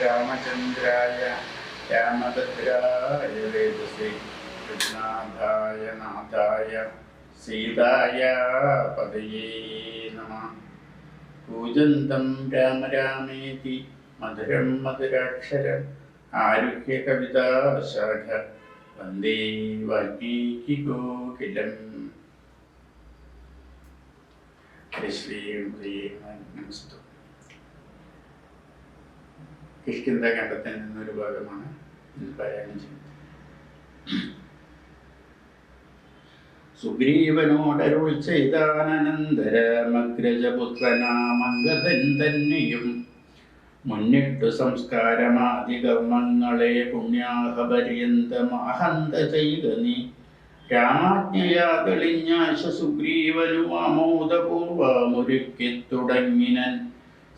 രാമചന്ദ്രായ രാമഭദ്രായ വേദസേ കൃഷ്ണാഥായ നാഥായ സീതായ പദയേ നമഃ. കൂജന്തം രാമ രാമേതി മധുരം മധുരാക്ഷരം ആരുഹ്യ കവിതാശാഖ വന്ദേ വാൽമീകികോകിലം. നമസ്തു. കിഷ്കിന്ധാഖണ്ഡത്തിൽ നിന്നൊരു ഭാഗമാണ് ഇന്ന് പാരായണം ചെയ്യുന്നത്. സുഗ്രീവനോടരുൾ ചെയ്താനന്തരമഗ്രജപുത്രനാമംഗതൻ തന്നെയും മുന്നിട്ടു സംസ്കാരമാദി കർമ്മങ്ങളെ പുണ്യാഹപര്യന്തമഹന്ത ചെയ്ത നീ രാമാജ്ഞയാ തെളിഞ്ഞാശ സുഗ്രീവനു ആമോദപൂർവമൊരുക്കി തുടങ്ങിനൻ.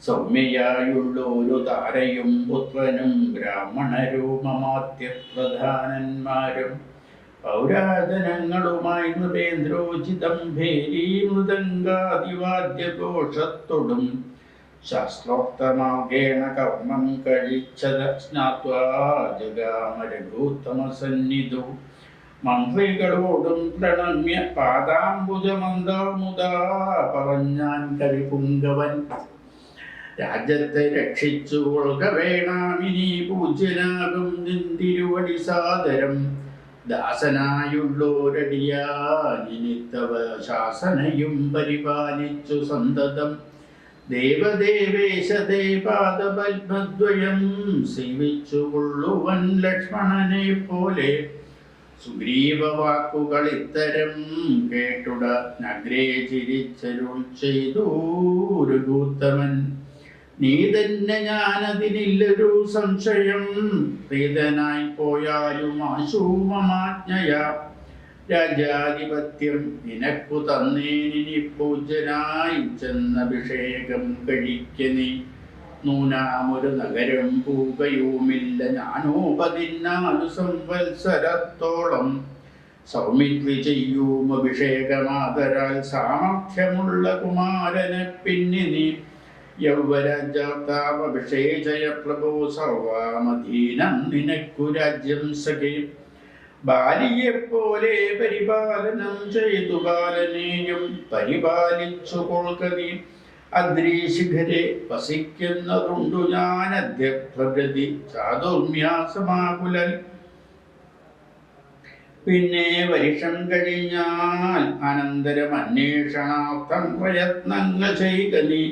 സൗമ്യയായുള്ളൊരു താരയും പുത്രനും ബ്രാഹ്മണരൂപമാത്യപ്രധാനന്മാരും പൗരാജനങ്ങളുമായി നൃപേന്ദ്രോചിതം ഭേരീ മൃദംഗാദിവാദ്യഘോഷത്തോടും ശാസ്ത്രോക്തമാർഗേണ കർമ്മം കഴിച്ചത് സ്നാത്വാ ജഗാമരഘൂത്തമസന്നിധു. മന്ത്രികളോടും പ്രണമ്യ പാദാംബുജമന്ദമുദാ പറഞ്ഞാൻ കവിപുങ്കവൻ. രാജ്യത്തെ രക്ഷിച്ചു കൊള്ളുക വേണാമിനി പൂജ്യനാകും നിന്തിരുവടി സാദരം. ദാസനായുള്ളോരടിയാനിത്തവ ശാസനയും പരിപാലിച്ചു സന്തതം. ദേവദേവേശത്തെ പാദപത്മദ്വയം സേവിച്ചു കൊള്ളുവൻ ലക്ഷ്മണനെ പോലെ. സുഗ്രീവ വാക്കുകൾ ഇത്തരം കേട്ടുട നഗ്രേ ചിരിച്ചരുൾ ചെയ്തു രഘുത്തമൻ. നീ തന്നെ ഞാനതിനില്ലൊരു സംശയം. പ്രീതനായി പോയാലും ആശൂമമാജ്ഞയ. രാജാധിപത്യം നിനക്കു തന്നേനിനി പൂജ്യനായി ചെന്നഭിഷേകം കഴിക്കനീ. നൂനാമൊരു നഗരം പൂകയുമില്ല ഞാനോ 14 സംവത്സരത്തോളം. സൗമിത്രി ചെയ്യൂം അഭിഷേകമാതരാൽ സാമർഥ്യമുള്ള കുമാരനെ പിന്നിനി. യൗവരാജാവഭിഷേചയ പ്രഭോ സർവാമധീനം നിനക്കു രാജ്യം സഖേ. ബാലിയെപ്പോലെ പരിപാലനം ചെയ്തു ബാലനെയും പരിപാലിച്ചു കൊൾക്കനീ. അദ്രീശിഖരെ വസിക്കുന്നതുണ്ടു ഞാനദ്യ പ്രകൃതി ചാതുർമ്യാസമാകുലൻ. പിന്നെ വർഷം കഴിഞ്ഞാൽ അനന്തരം അന്വേഷണാർത്ഥം പ്രയത്നങ്ങൾ ചെയ്കനീ.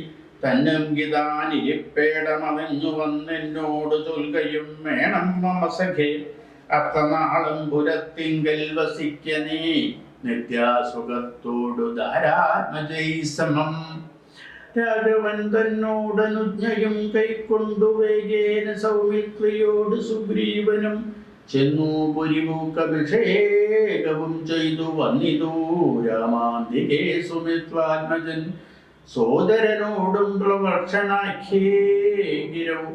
തന്നംഗിതാനിരിപ്പേടമറിഞ്ഞു വന്നെന്നോട് ചൊൽകയും വേണം മമ സഖേ. അത്രനാളും പുരത്തിങ്കൽ വസിക്കനീ നിത്യാസുഖത്തോടു ധാരാത്മജൈസമം. രാഘവൻ തന്നോടനുജ്ഞയും കൈക്കൊണ്ടു വേഗേന സൗമിത്രിയോട് സുഗ്രീവനും ചെന്നു പുരിമൂക്കഭിഷേകവും ചെയ്തു വന്നിതു. രാമാന്തികേ സുമിത്വാത്മജൻ സോദരനോടും പ്രവർഷണാഖ്യേ ഗിരൗ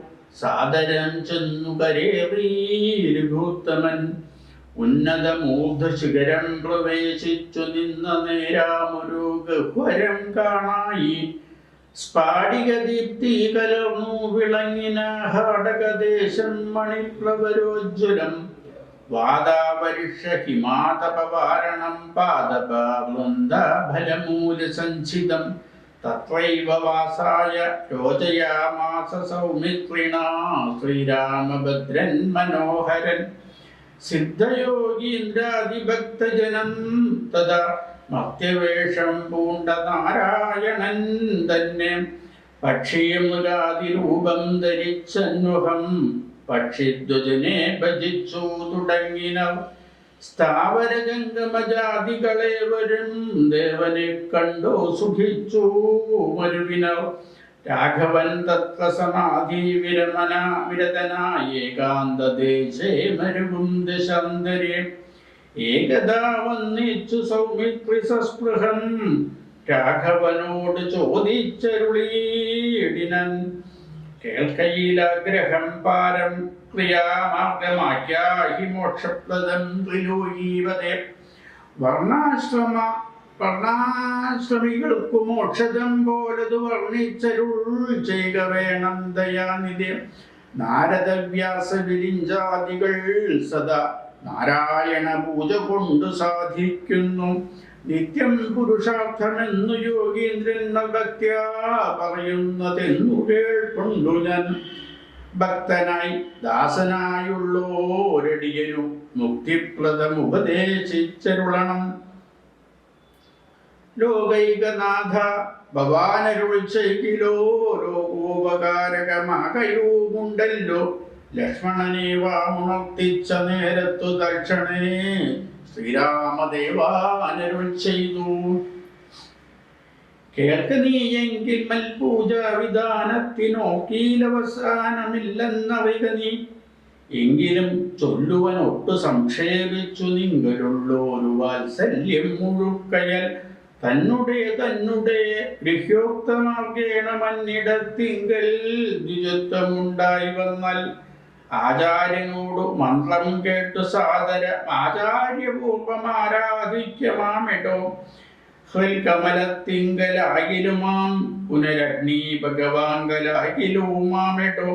സാദരം ചെന്നു കരേറി രഘുത്തമൻ. ഉന്നതമൂർധശിഖരം പ്രവേശിച്ചു നിന്ന നേരാമൊരു ഗഹ്വരം കാണായി. സ്ഫാടികദീപ്തി കലർന്നു വിളങ്ങിന ഹാടകദേശം മണിപ്രവരോജ്വലം. വാതാവരിഷ ഹിമാതപവാരണം പാദപവൃന്ദ ഫലമൂലസഞ്ചിതം. തത്രൈവ വാസായ രോചയാമാസ സൗമിത്രിണാ ശ്രീരാമഭദ്രൻ മനോഹരൻ. സിദ്ധയോഗീന്ദ്രാദിഭക്തജനം തഥാ മർത്യവേഷം പൂണ്ട നാരായണൻ തന്നെ. പക്ഷിമൃഗാദിരൂപം ധരിച്ചന്വഹം പക്ഷിധ്വജനെ ഭജിച്ചു തുടങ്ങിന. സ്ഥാവര ജംഗമജാതികളേവരും ദേവനെ കണ്ടു സുഖിച്ചു മരുവിനർ. രാഘവൻ തത്ര സമാധി വിരതനായ ഏകാന്തദേശേ മരുവും ദശാന്തരേ. ഏകദാ വന്നിച്ചു സൗമിത്രി സസ്പൃഹം രാഘവനോട് ചോദിച്ചരുളീടിനൻ. കേൾക്കയിലാഗ്രഹം പാരം ക്രിയാമാർഗമാക്യാഹി മോക്ഷപ്രദം ത്രിലോകീപതേ. വർണ്ണാശ്രമികൾക്കു മോക്ഷദം പോലതു വർണ്ണിച്ചരുൾ ചെയ്യുക വേണം ദയാനിധി. നാരദവ്യാസ വിരിഞ്ചാദികൾ സദാ നാരായണ പൂജ കൊണ്ട് സാധിക്കുന്നു. നിത്യം പുരുഷാർത്ഥമെന്നു യോഗീന്ദ്രൻ ഭക്ത്യാ പറയുന്നതെന്നു കേൾക്കൊണ്ടു ഞാൻ. ഭക്തനായി ദാസനായുള്ളോരടിയനു മുക്തിപ്രദമുപദേശിച്ചരുളണം. ലോകൈകനാഥ ഭവാനരുൾ ചെയ്കിലോ ലോകോപകാരകമാകയുമുണ്ടല്ലോ. ലക്ഷ്മണനെ വാമുണർത്തിച്ച നേരത്തു തക്ഷണേ ശ്രീരാമദേവാനരുൾ ചെയ്തു. കേൾക്ക നീയെങ്കിൽ മൽപൂജ വിധാനത്തിനോക്കീലവസാനമില്ലെന്നറിക നീ. എങ്കിലും ചൊല്ലുവൻ ഒട്ടു സംക്ഷേപിച്ചു നിങ്ങളുള്ളൊരു വാത്സല്യം മുഴുക്കയൽ തന്നെ ഗൃഹ്യോക്തമാർഗേണ മന്നിടത്തിങ്കൽ ദ്വിജത്വമുണ്ടായി വന്നാൽ ആചാര്യനോട് മന്ത്രം കേട്ടു സാദര ആചാര്യപൂർവം ആരാധിക്കമാമിടോ. ഹൃൽകമലത്തിങ്കലാകിലുമാം പുനരഗ്നി ഭഗവാങ്കലാകിലുമാമിടോ.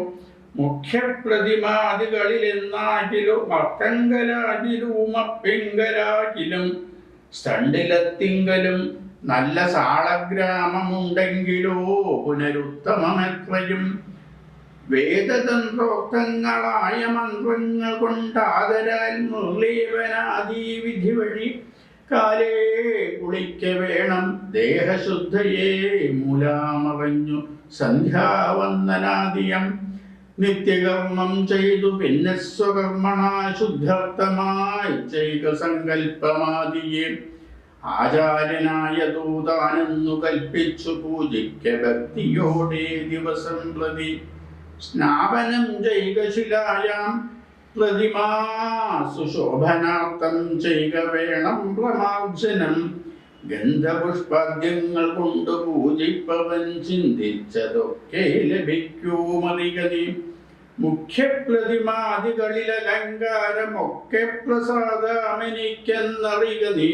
മുഖ്യപ്രതിമാദികളിലെന്നാകിലും മർക്കങ്കലാകിലും അപ്പിങ്കലാകിലും സ്ഥണ്ടിലത്തിങ്കലും നല്ല സാളഗ്രാമമുണ്ടെങ്കിലോ പുനരുത്തമമെത്രയും. വേദതന്ത്രോക്തങ്ങളായ മന്ത്രങ്ങൾ കൊണ്ടാദരാൽ മുരളീവനാദി വിധി വഴി കാലേ കുളിക്ക വേണം. ദേഹശുദ്ധയെ മൂലാമറിഞ്ഞു സന്ധ്യാവന്ദനാദിയം നിത്യകർമ്മം ചെയ്തു പിന്നെ സ്വകർമ്മണ ശുദ്ധർത്ഥമായി ചെയ്ക സങ്കല്പമാദിയെ. ആചാര്യനായ ദൂതാനെന്നു കൽപ്പിച്ചു പൂജിക്ക ഭക്തിയോടെ ദിവസം പ്രതി. സ്നാപനം ചെയ്ക ശിലായാം പ്രതിമാ സുശോഭനാർത്ഥം ചെയ്ക വേണം പ്രമാർജനം. ഗന്ധപുഷ്പാദ്യങ്ങൾ കൊണ്ട് പൂജിപ്പവൻ ചിന്തിച്ചതൊക്കെ ലഭിക്കൂമറിക നീ. മുഖ്യപ്രതിമാദികളിൽ അലങ്കാരമൊക്കെ പ്രസാദമെനിക്കെന്നറിക നീ.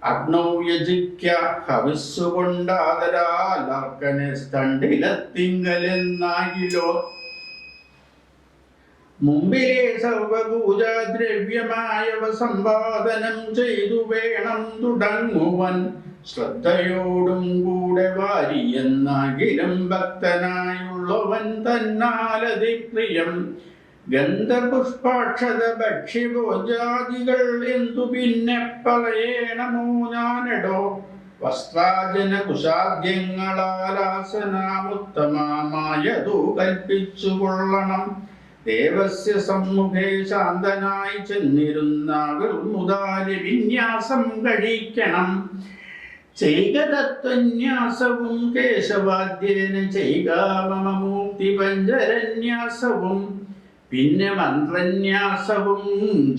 അഗ്നൗ യജിക്ക ഹവിസ്സുകൊണ്ടാദരാൽ അർക്കനെ സ്ഥണ്ടിലത്തിങ്കലെന്നാകിലോ. മുമ്പിലെ സർവപൂജാദ്രവ്യമായവ സമ്പാദനം ചെയ്തു വേണം തുടങ്ങുവൻ. ശ്രദ്ധയോടും കൂടെ വാരിയെന്നാകിലും ഭക്തനായുള്ളവൻ തന്നാലതിപ്രിയം. ഗന്ധപുഷ്പാക്ഷത ഭക്ഷ്യഭോജാദികൾ എന്തു പിന്നെ പറയണമോ ഞാനെടോ. വസ്ത്രാജന കുശാദ്യങ്ങളാലാസനാമുത്തമമായതു കൽപ്പിച്ചു കൊള്ളണം. ദേവസ്യ സമ്മുഖേ ശാന്തനായി ചെന്നിരുന്നാകൾ മുതാലി വിന്യാസം കഴിക്കണം. ചെയ്ക തത്വന്യാസവും കേശവാദ്യേന ചെയ്ക മമ മൂർത്തി പഞ്ചരന്യാസവും. പിന്നെ മന്ത്രന്യാസവും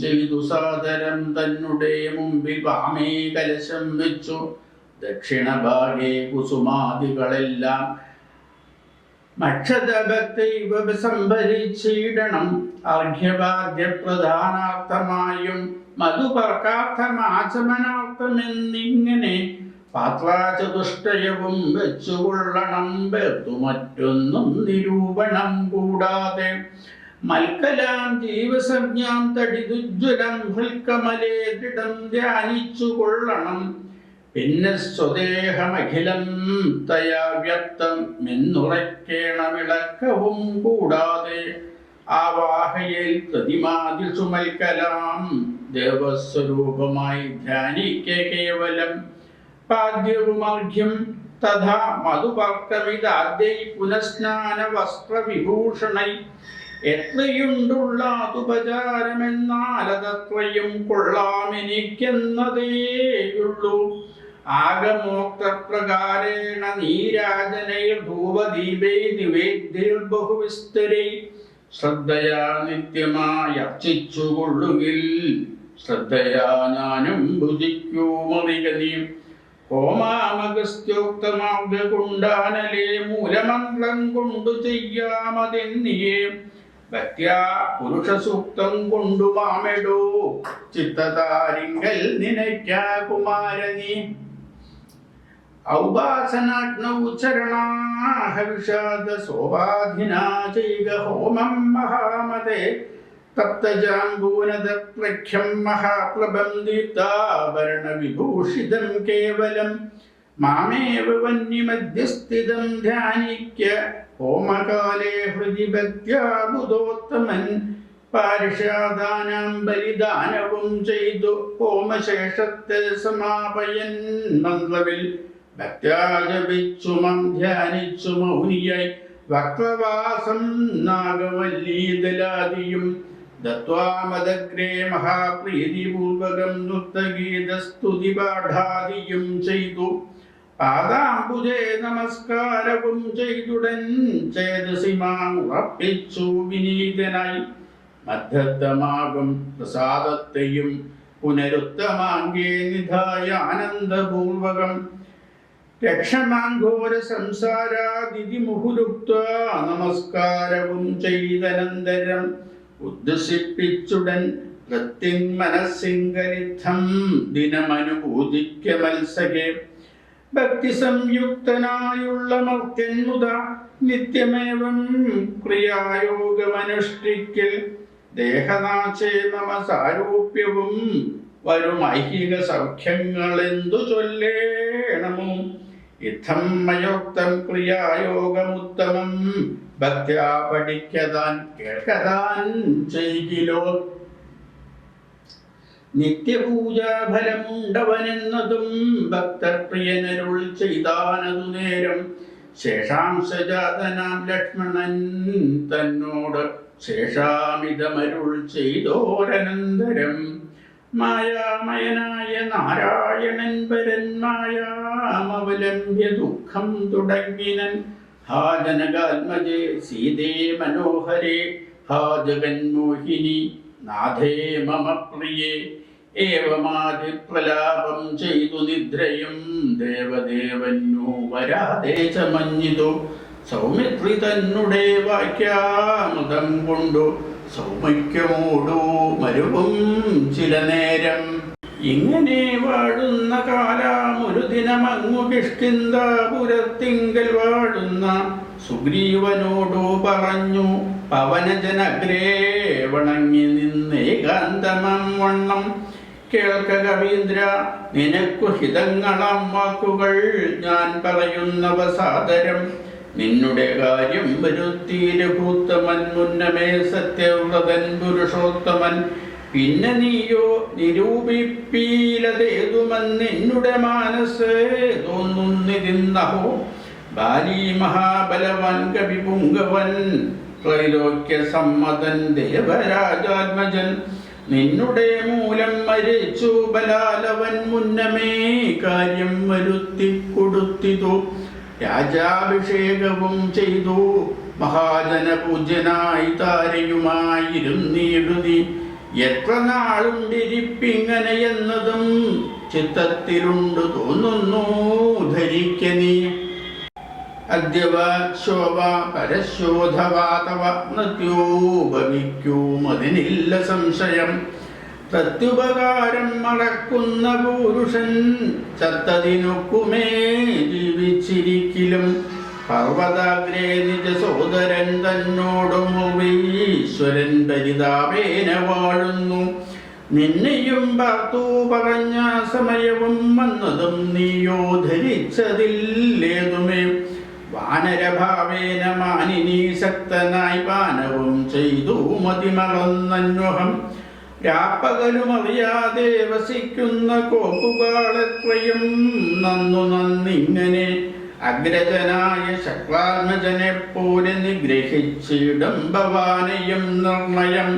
ചെയ്തു സാദരം തന്നെ മുമ്പിൽ പാമേ കലശം വെച്ചു. ദക്ഷിണഭാഗേ കുസുമാദികളെല്ലാം മക്ഷതഭക്തൈവ സംഭരിച്ചിടണം. അർഘ്യവാദ്യപ്രധാനാർത്ഥമായും മധുപർക്കാർത്ഥമാചമനാർത്ഥമെന്നിങ്ങനെ പാത്രാചതുഷ്ടയവും വെച്ചുകൊള്ളണം. വേർത്തു മറ്റൊന്നും നിരൂപണം കൂടാതെ മൽക്കലാം ജീവസഞ്ജാം തടിദുജ്വലം ഹൃൽക്കമലേ ദൃഢം ധ്യാനിച്ചു കൊള്ളണം. പിന്നെ സ്വദേഹമഖിലം തയാ വ്യക്തം എന്നുറയ്ക്കേണമിളക്കവും കൂടാതെ ആവാഹയിൽ പ്രതിമാതിൽ സുമൽക്കലാം ദേവസ്വരൂപമായി ധ്യാനിക്ക കേവലം. പാദ്യവുമർഘ്യം തഥാ മധുപർക്കമിതാദ്യൈ പുനഃസ്നാന വസ്ത്രവിഭൂഷണൈ. എത്രയുണ്ടുള്ളതുപചാരമെന്നാലതത്രയും കൊള്ളാമെനിക്കെന്നതേയുള്ളൂ. ആഗമോക്തപ്രകാരേണ നീരാജനൈർ ധൂപദീപൈ നിവേദ്യൈർ ബഹുവിസ്തരൈ. ശ്രദ്ധയാ നിത്യമായി അർച്ചിച്ചുകൊള്ളുകിൽ ശ്രദ്ധയാ ഞാനും ഭുജിക്കൂമറിക നീ. ഹോമാമഗസ്ത്യോക്തമാർഗകുണ്ടാനലേ മൂലമന്ത്രം കൊണ്ടു ചെയ്യാമതെന്നിയേ. ഭക്ത്യാ പുരുഷസൂക്തം കൊണ്ടു മാമെടോ ചിത്തതാരിങ്കൽ നിനയ്ക്കാ കുമാരനീ. ഔപാസനാഗ്നൗ ചരണാഹവിഷാദ സോപാധിനാ ചൈക ഹോമം മഹാമതേ തപ്തജാംബൂനദ പ്രഖ്യം മഹാപ്ലബം ദീപ്താഭരണ വിഭൂഷിതം കേവലം മാമേവ വന്യമധ്യസ്ഥിതം ധ്യാനിക്യ ഹോമകാലേ ഹൃദി ഭക്ത്യാ ബുധോത്തമൻ പാരിഷാദാനാം ബലിദാനവും ചെയ്തു ഹോമശേഷത്തെ സമാപയൻ മന്ത്രവിൽ ഭക്ത്യാ ജപിച്ചുമം ധ്യാനിച്ചു മൗനിയായി വക്രവാസം നാഗവല്ലീദലാദിയും ദത്വാമദഗ്രേ മഹാപ്രീതിപൂർവകം നൃത്തഗീതസ്തുതിപാഠാദിയും ചെയ്തു പാദാംബുജേ നമസ്കാരവും ചെയ്തുടൻ ചേതസിമാം ഉറപ്പിച്ചു വിനീതനായി മധ്യത്തമാകും പ്രസാദത്തെയും പുനരുത്തമാങ്കേ നിധായ ആനന്ദപൂർവകം രക്ഷമാഘോര സംസാരാദിതി മുഹുരുക്ത നമസ്കാരവും ചെയ്തനന്തരം ഉദ്ദസിപ്പിച്ചുടൻ മനസ്സിങ്കലിത്തം ദിനമനുഭൂതിക്ക മത്സകെ ഭക്തി സംയുക്തനായുള്ള മർത്യൻ മുത നിത്യമേവം ക്രിയായോഗമനുഷ്ഠിക്കൽ ദേഹനാശേ മമ സാരൂപ്യവും വരും ഐഹിക സൗഖ്യങ്ങളെന്തു ചൊല്ലേണമോ ഇത്തം മയോക്തം ക്രിയായോഗമുത്തമം ഭക്ത്യാ പഠിക്കതാൻ കേൾക്കതാൻ ചെയ്കിലോ നിത്യപൂജാഫലമുണ്ടവനെന്നതും ഭക്തപ്രിയനരുൾ ചെയ്താനതു നേരം ശേഷാംശജാതനാം ലക്ഷ്മണൻ തന്നോട് ശേഷാമിതമരുൾ ചെയ്തോരനന്തരം മായാമയനായ നാരായണൻ പരൻ മായാമവലംബ്യ ദുഃഖം തുടങ്ങിനൻ ഹാ ജനകാത്മജേ സീതേ മനോഹരേ ഹാ ജഗന്മോഹിനി നാഥേ മമ പ്രിയേ ഏവമാതിപ്രലാപം ചെയ്തു നിദ്രയും ദേവദേവന്നു വരാതെ ചമഞ്ഞിതു സൗമിത്രി തന്നെ വാക്യാമൃതം കൊണ്ടു സൗമിക്യമോടു മരുവും ചില നേരം ഇങ്ങനെ വാഴുന്ന കാലാമൊരു ദിനമങ്ങു കിഷ്കിന്ധാപുരത്തിങ്കൽ വാഴുന്ന സുഗ്രീവനോടു പറഞ്ഞു പവനജനഗ്രേ വണങ്ങി നിന്നേകാന്തമം വണ്ണം കേൾക്ക കവീന്ദ്ര നിനക്കു ഹിതങ്ങളാം വാക്കുകൾ ഞാൻ പറയുന്നവ സാദരം നിന്നുടെ കാര്യം വരുത്തി രഘുത്തമൻ മുന്നമേ സത്യവ്രതൻ പുരുഷോത്തമൻ പിന്നെ നീയോ നിരൂപിപ്പീലതേതുമെന്നുടെ മനസ്സ് തോന്നുന്നിരുന്നഹോ ബാലി മഹാബലവൻ കവിപുങ്കവൻ ത്രൈലോക്യ സമ്മതൻ ദേവരാജാത്മജൻ നിന്നുടെ മൂലം മരിച്ചു ബലാലവൻ മുന്നമേ കാര്യം വരുത്തി കൊടുത്തിതു രാജാഭിഷേകവും ചെയ്തു മഹാജനപൂജ്യനായി താരയുമായിരുന്നീടുതി എത്ര നാളുണ്ടിരിപ്പിങ്ങനെ എന്നതും ചിത്തത്തിലുണ്ടു തോന്നുന്നു ധരിക്ക നീ അദ്യവ ശോഭ പരശോധവാതവ മൃത്യൂ ഭവിക്കൂമതിനില്ല സംശയം പ്രത്യുപകാരം മറക്കുന്ന പുരുഷൻ ചത്തതിനൊക്കുമേ ജീവിച്ചിരിക്കലും പർവ്വതാഗ്രേ നിജ സോദരൻ തന്നോടും ഈശ്വരൻ പരിതാപേന വാഴുന്നു നിന്നെയും പാർത്തു പറഞ്ഞ സമയവും വന്നതും നീയോ ധരിച്ചതില്ലേതുമേ വാനരഭാവേന മാനിനീ ശക്തനായി പാനവും ചെയ്തു മതിമറന്നന്വഹം രാപ്പകലുമറിയാതെ വസിക്കുന്ന കോപ്പുകാളെത്രയും നന്നിങ്ങനെ അഗ്രജനായ ശക്രാത്മജനെ പോലെ നിഗ്രഹിച്ചിടും ഭവാനയും നിർണയം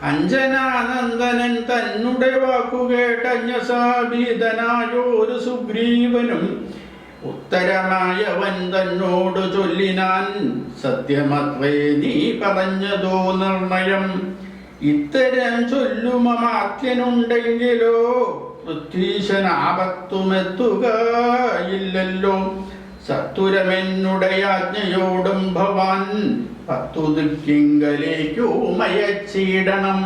അഞ്ജനാനന്ദനൻ തന്നെ വാക്കുകേട്ടഞ്ഞസാഭീതനായോരു സുഗ്രീവനും ഉത്തരമായവൻ തന്നോട് ചൊല്ലിനാൻ സത്യമത്രേ നീ പറഞ്ഞതോ നിർണയം ഇത്തരം ചൊല്ലുമാത്യനുണ്ടെങ്കിലോ പൃഥ്വീശനാപത്തുമെത്തുകയില്ലല്ലോ സത്തുരമെന്നുടയാജ്ഞയോടും ഭവാൻ 10 ദിക്കിങ്കലേക്കു മയച്ചിടണം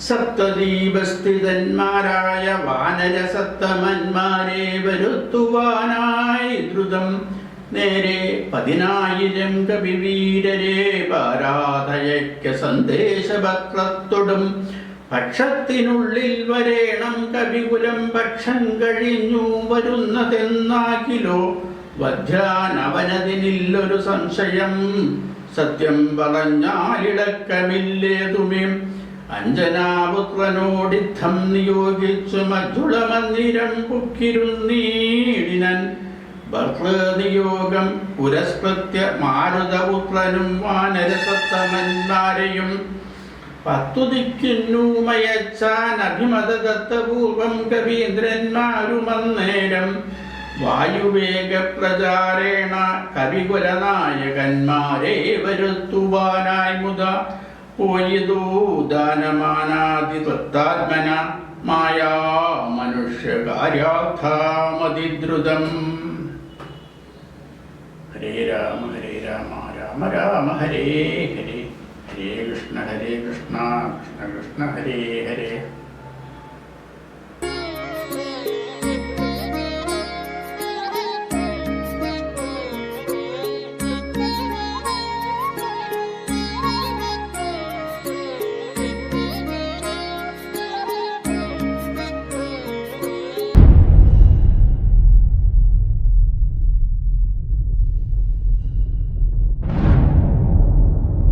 സപ്തദീപസ്ഥിതന്മാരായ വാനരസത്തമന്മാരെ വരുത്തുവാനായി ദ്രുതം നേരെ 10,000 കവിവീരരെ പാരാതയയ്ക്ക സന്ദേശപത്രത്തോടും പക്ഷത്തിനുള്ളിൽ വരേണം കവികുലം പക്ഷം കഴിഞ്ഞു വരുന്നതെന്നാകിലോ വധ്യാനവനതിനില്ലൊരു സംശയം സത്യം പറഞ്ഞാലിടക്കമില്ലേതുമേ അഞ്ജനാപുത്രനോടിത്തം നിയോഗിച്ചു മഞ്ജുളമന്ദിരം പുക്കിരുന്നീടിനൻ ഭർതൃനിയോഗം പുരസ്കൃത്യ മാരുതപുത്രനും വാനരസത്തമന്മാരെയും 10 ദിക്കിന്നു മയച്ചാൻ അഭിമതദത്തപൂർവം കവീന്ദ്രന്മാരുമന്നേരം വായുവേഗ പ്രചാരേണ കവികുലനായകന്മാരെ വരുത്തുവാനായി മുത പോയതോ ദാനമാനാതി തത്താത്മന മായാ മനുഷ്യകാര്യാർത്ഥാമതിദ്രുതം. ഹരേ രാമ രാമ രാമ ഹരേ ഹരേ, ഹരേ കൃഷ്ണ കൃഷ്ണ കൃഷ്ണ ഹരേ ഹരേ.